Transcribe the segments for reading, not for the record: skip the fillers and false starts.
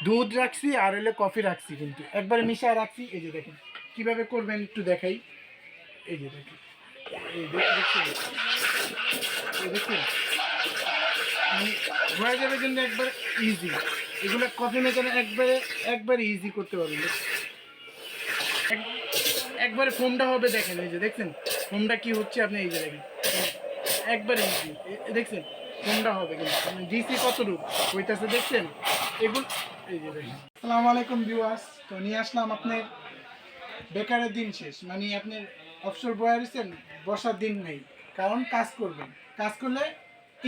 দুধ রাখছি আর হলে কফি রাখছি, কিন্তু একবারে মিশায় রাখছি। এই যে দেখেন কীভাবে করবেন একটু দেখাই। এই যে দেখেন, এই দেখছেন, এই দেখছেন মানে হয়ে যাবে কিন্তু একবারে ইজি। এগুলো কফি মেকারে একবারে ইজি করতে পারবেন। একবারে ফোমটা হবে, দেখেন এই যে দেখছেন ফোমটা কি হচ্ছে, আপনি এই যে দেখেন একবারে ইজি দেখছেন ফোমটা হবে। কিন্তু আপনি ডিসি কতটুকু হইতেছে দেখছেন এগুলো। এই যে দেখেন, আসসালামু আলাইকুম ভিউয়ার্স। তো নিয়ে আসলাম আপনার বেকারের দিন শেষ, মানে আপনার অবসর বয়ারিছেন, বসার দিন নেই, কারণ কাজ করবেন, কাজ করলে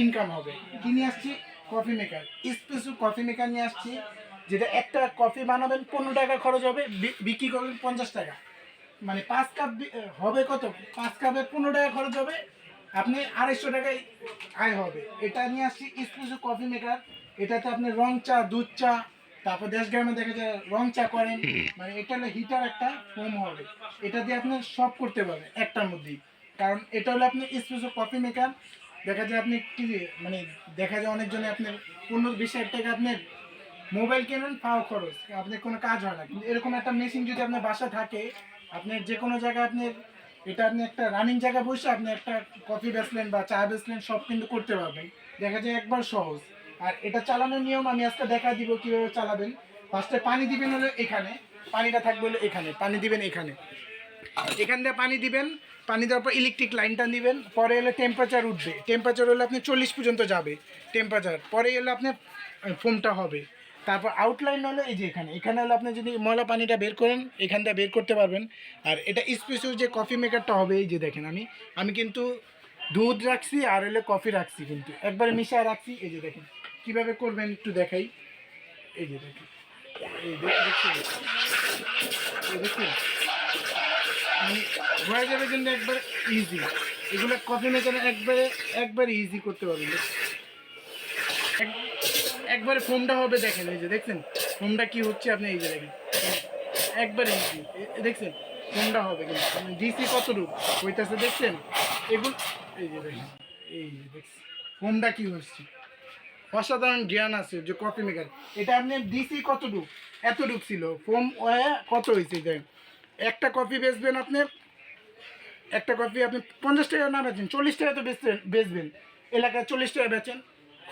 ইনকাম হবে। কি নিয়ে আসছি? Coffee maker, special coffee maker নিয়ে আসছি, যেটা একটা কফি বানাবেন 15 টাকা খরচ হবে, বিক্রি করবেন 50 টাকা। মানে 5 কাপ হবে কত? 5 কাপে 15 টাকা খরচ হবে, আপনি 250 টাকায় আয় হবে। এটা নিয়ে আসছি স্পেশাল কফি মেকার। এটাতে আপনি রং চা, দুধ চা, তারপর দেশ গ্রামে দেখা যায় রং চা করেন, মানে এটা হলো হিটার একটা ফোম হবে। এটা দিয়ে আপনি সব করতে পারবেন একটার মধ্যেই, কারণ এটা হলো আপনি স্পেশাল কফি মেকার। দেখা যায় আপনি কি মানে দেখা যায় অনেকজনে আপনার 15-20 হাজার টাকা আপনার মোবাইল কেনেন, পাও খরচ, আপনার কোনো কাজ হয় না। কিন্তু এরকম একটা মেশিন যদি আপনার বাসা থাকে, আপনার যে কোনো জায়গায় আপনার এটা আপনি একটা রানিং জায়গায় বসে আপনি একটা কফি বেচলেন বা চা বেচলেন, সব কিন্তু করতে পারবেন। দেখা যায় একবার সহজ। আর এটা চালানোর নিয়ম আমি আজকে দেখা দিব কীভাবে চালাবেন। ফার্স্টে পানি দিবেন হলো এখানে, পানিটা থাকবে হলো এখানে, পানি দিবেন এখানে, এখান দিয়ে পানি দিবেন। পানি দেওয়ার পর ইলেকট্রিক লাইনটা দিবেন, পরে এলে টেম্পারেচার উঠবে, টেম্পারেচার হলে আপনি 40 পর্যন্ত যাবে টেম্পারেচার, পরে এলে আপনার ফোমটা হবে। তারপর আউটলাইন হলো এই যে এখানে, এখানে হলো আপনি যদি ময়লা পানিটা বের করেন এখান দিয়ে বের করতে পারবেন। আর এটা স্পেশাল যে কফি মেকারটা হবে, এই যে দেখেন আমি কিন্তু দুধ রাখছি আর হলে কফি রাখছি, কিন্তু একবারে মিশায় রাখছি। এই যে দেখেন কীভাবে করবেন একটু দেখাই। এই যে দেখেন, এই দেখছেন, এই দেখছেন মানে হয়ে যাবে কিন্তু একবারে ইজি। এগুলো কফি মেকারে একবারে ইজি করতে পারবেন। একবারে ফোমটা হবে, দেখেন এই যে দেখছেন ফোমটা কি হচ্ছে, আপনি এই যে দেখেন একবারে ইজি দেখছেন ফোমটা হবে। কিন্তু আপনি ডিসি কতটুকু হইতেছে দেখছেন এগুলো। এই যে দেখেন, এই যে দেখছেন ফোমটা কি হচ্ছে, অসাধারণ জ্ঞান আছে যে কফি মেকার। এটা আপনি ডিসি কতটুকু, এতটুকু ছিল, ফোম কত হয়েছে দেখেন। একটা কফি বেচবেন আপনার, একটা কফি আপনি 50 টাকা না বেচেন, 40 টাকা তো বেচবেন, এলাকায় 40 টাকা বেচেন,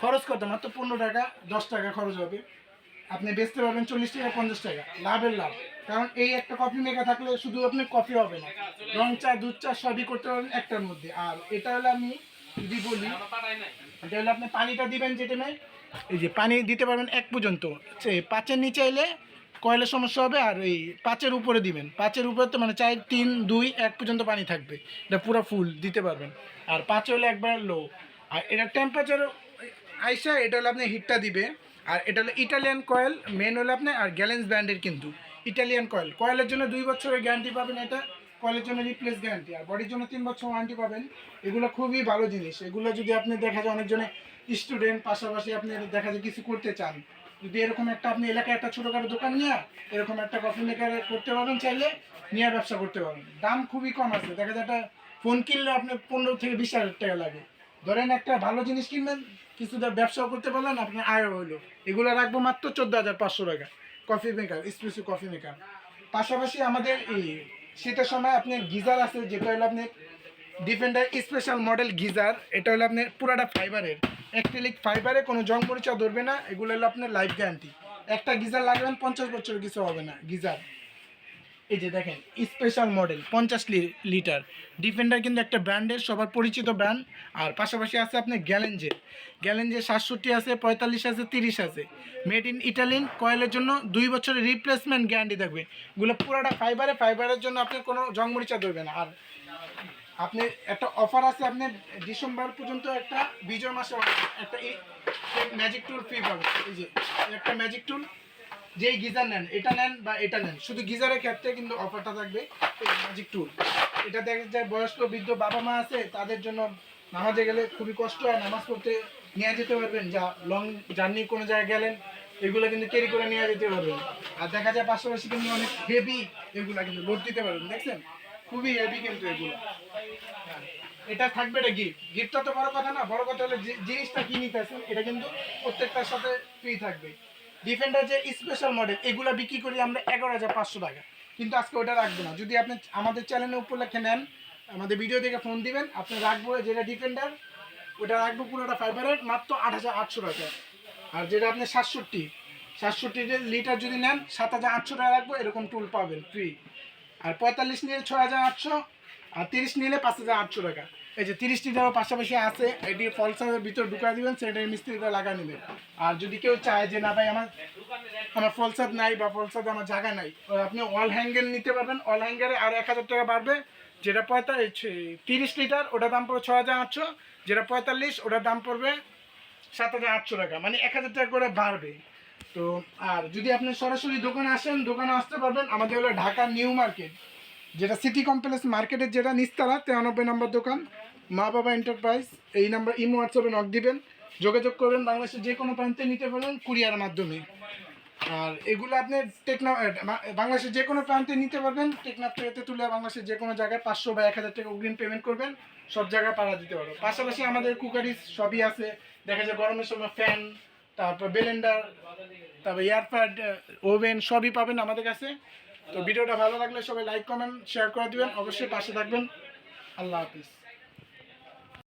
খরচ কত? মাত্র 15 টাকা, 10 টাকা খরচ হবে, আপনি বেচতে পারবেন 40 টাকা 50 টাকা, লাভের লাভ। কারণ এই একটা কফি মেকার থাকলে শুধু আপনি কফি হবে না, রং চা, দুধ চা সবই করতে পারবেন একটার মধ্যে। আর এটা হলো আমি যদি বলি, এটা হলো আপনি পানিটা দিবেন যেটা নেই, এই যে পানি দিতে পারবেন 1 পর্যন্ত, 5-এর নিচে এলে কয়েলের সমস্যা হবে। আর এই 5-এর উপরে দিবেন, 5-এর উপরে তো মানে 4, 3, 2, 1 পর্যন্ত পানি থাকবে, এটা পুরো ফুল দিতে পারবেন। আর 5 হলে একবার লো। আর এটা টেম্পারেচার আইসা এটা হলো আপনি হিটটা দিবে। আর এটা হলো ইটালিয়ান কয়েল, মেন হলো আপনি আর গ্যালেন্স ব্র্যান্ডের, কিন্তু ইটালিয়ান কয়েল। কয়েলের জন্য 2 বছরের গ্যারান্টি পাবেন, এটা কয়েলের জন্য রিপ্লেস গ্যারান্টি। আর বডির জন্য 3 বছর ওয়ারেন্টি পাবেন। এগুলো খুবই ভালো জিনিস। এগুলো যদি আপনি দেখা যায় অনেকজনে স্টুডেন্ট, পাশাপাশি আপনি দেখা যায় কিছু করতে চান, যদি এরকম একটা আপনি এলাকায় একটা ছোটোখাটো দোকান নিয়ে এরকম একটা কফি মেকার করতে পারবেন, চাইলে নিয়ে ব্যবসা করতে পারবেন। দাম খুবই কম আছে, দেখা যায় একটা ফোন কিনলে আপনার 15 থেকে 20 হাজার টাকা লাগে। ধরেন একটা ভালো জিনিস কিনবেন, কিছু ব্যবসাও করতে পারলেন, আপনার আয়ও হলো। এগুলো রাখবো মাত্র 14,500 টাকা coffee maker, special coffee maker. পাশাপাশি আমাদের এই শীতের সময় আপনার গিজার আছে, যেটা হলো আপনার ডিফেন্ডার স্পেশাল মডেল গিজার। এটা হলো আপনার পুরাটা ফাইবারের, অ্যাক্রিলিক ফাইবারে, কোনো জং মরিচা ধরবে না। এগুলো হলো আপনার লাইফ গ্যারান্টি। একটা গিজার লাগবেন 50 বছর কিছু হবে না গিজার। এই যে দেখেন স্পেশাল মডেল 50 লিটার ডিফেন্ডার, কিন্তু একটা ব্র্যান্ডের সবার পরিচিত ব্র্যান্ড। আর পাশাপাশি আছে আপনার গ্যালেঞ্জের 67 আছে, 45 আছে, 30 আছে, মেড ইন ইটালিয়ান। কয়েলের জন্য 2 বছরের রিপ্লেসমেন্ট গ্যারান্টি থাকবে। এগুলো পুরোটা ফাইবারের জন্য আপনার কোনো জংমরিচা ধরবে না। আর আপনি একটা অফার আছে, আপনি ডিসেম্বর পর্যন্ত একটা বিজয় মাসে একটা ম্যাজিক টুল ফ্রি পাবেন। এই যে একটা ম্যাজিক টুল, যেই গিজার নেন, এটা নেন বা এটা নেন, শুধু গিজারের ক্ষেত্রে কিন্তু অফারটা থাকবে। ম্যাজিক টুল এটা দেখা যায় বয়স্ক বৃদ্ধ বাবা মা আছে, তাদের জন্য নামাজে গেলে খুবই কষ্ট হয়, নামাজ পড়তে নিয়ে যেতে পারবেন, যা লং জার্নি কোনো জায়গায় গেলেন এগুলো কিন্তু ক্যারি করে নিয়ে যেতে পারবেন। আর দেখা যায় পাশাপাশি কিন্তু অনেক হেভি, এগুলো কিন্তু লোড দিতে পারবেন, দেখছেন খুবই হেভি কিন্তু এগুলো। হ্যাঁ, এটা থাকবে, এটা গিফটটা তো বড় কথা না, বড় কথা হলো জিনিসটা কি নিতেছেন, এটা কিন্তু প্রত্যেকটার সাথে ফ্রি থাকবে। ডিফেন্ডার যে স্পেশাল মডেল এগুলো বিক্রি করি আমরা 11,500 টাকা, কিন্তু আজকে ওটা রাখবো না। যদি আপনি আমাদের চ্যানেলে উপলক্ষে নেন, আমাদের ভিডিও দেখে ফোন দিবেন, আপনি রাখবো যেটা ডিফেন্ডার ওটা রাখবো পুরোটা ফাইবারের মাত্র 8,800 টাকা। আর যেটা আপনি 67 লিটার যদি নেন 7,800 টাকা রাখবো, এরকম টুল পাবেন ফ্রি। আর 45 নিলে 6,800, আর 30 নিলে 5,800 টাকা। এই যে 30 লিটারও পাশাপাশি আছে, এটি ফলসারের ভিতর ঢুকা দিবেন, সেটা মিস্ত্রিটা লাগা নেবেন। আর যদি কেউ চায় যে না ভাই আমার ফলসাদ নাই বা ফলসাদ আমার জায়গা নাই, আপনি অল হ্যাঙ্গেল নিতে পারবেন। অল হ্যাঙ্গারে আর 1,000 টাকা বাড়বে। যেটা 30 লিটার ওটার দাম পড়বে 6,800, যেটা 45 ওটার দাম পড়বে 7,800 টাকা, মানে 1,000 টাকা করে বাড়বে। তো আর যদি আপনি সরাসরি দোকানে আসেন, দোকানে আসতে পারবেন। আমাদের হলো ঢাকা নিউ মার্কেট, যেটা সিটি কমপ্লেক্স মার্কেটের যেটা নিচতলা 93 নম্বর দোকান, মা বাবা এন্টারপ্রাইজ। এই নাম্বার ইমো হোয়াটসঅ্যাপে নক দিবেন, যোগাযোগ করবেন। বাংলাদেশের যে কোনো প্রান্তে নিতে পারবেন কুরিয়ারের মাধ্যমে। আর এগুলো আপনি বাংলাদেশের যে কোনো প্রান্তে নিতে পারবেন। টেকনাফ থেকে তুলে বাংলাদেশের যে কোনো জায়গায় 500 বা 1,000 টাকা অগ্রিম পেমেন্ট করবেন, সব জায়গায় পাড়া দিতে পারবো। পাশাপাশি আমাদের কুকারিজ সবই আছে, দেখা যায় গরমের সময় ফ্যান, তারপর ব্লেন্ডার, তারপর এয়ারপ্যাড, ওভেন সবই পাবেন আমাদের কাছে। তো ভিডিওটা ভালো লাগলে সবাই লাইক কমেন্ট শেয়ার করে দিবেন, অবশ্যই পাশে থাকবেন। আল্লাহ হাফিজ।